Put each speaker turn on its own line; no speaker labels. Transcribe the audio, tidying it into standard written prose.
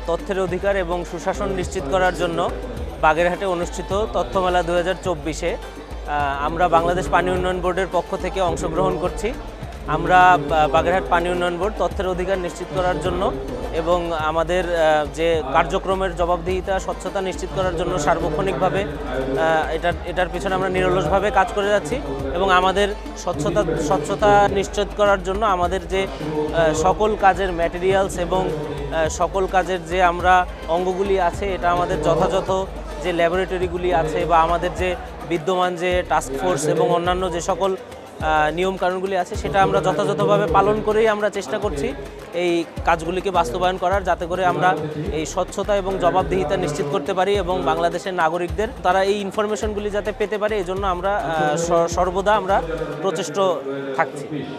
তথ্যের অধিকার এবং সুশাসন নিশ্চিত করার জন্য বাগেরহাটে অনুষ্ঠিত তথ্যমেলা 2024-এ আমরা বাংলাদেশ পানি উন্নয়ন বোর্ডের পক্ষ থেকে অংশগ্রহণ করছি। আমরা বাগেরহাট পানি উন্নয়ন বোর্ড তথ্যের অধিকার নিশ্চিত করার জন্য এবং আমাদের যে কার্যক্রমের জবাবদিহিতা স্বচ্ছতা নিশ্চিত করার জন্য সার্বক্ষণিকভাবে এটার পিছনে আমরা নিরলসভাবে কাজ করে যাচ্ছি এবং আমাদের স্বচ্ছতা নিশ্চিত করার জন্য আমাদের যে সকল কাজের ম্যাটেরিয়ালস এবং সকল কাজের যে আমরা অঙ্গগুলি আছে এটা আমাদের যথাযথ যে ল্যাবরেটরিগুলি আছে বা আমাদের যে বিদ্যমান যে টাস্ক ফোর্স এবং অন্যান্য যে সকল নিয়মকানুনগুলি আছে সেটা আমরা যথাযথভাবে পালন করেই আমরা চেষ্টা করছি এই কাজগুলিকে বাস্তবায়ন করার, যাতে করে আমরা এই স্বচ্ছতা এবং জবাবদিহিতা নিশ্চিত করতে পারি এবং বাংলাদেশের নাগরিকদের তারা এই ইনফরমেশনগুলি যাতে পেতে পারে, এজন্য আমরা সর্বদা আমরা প্রচেষ্ট থাকছি।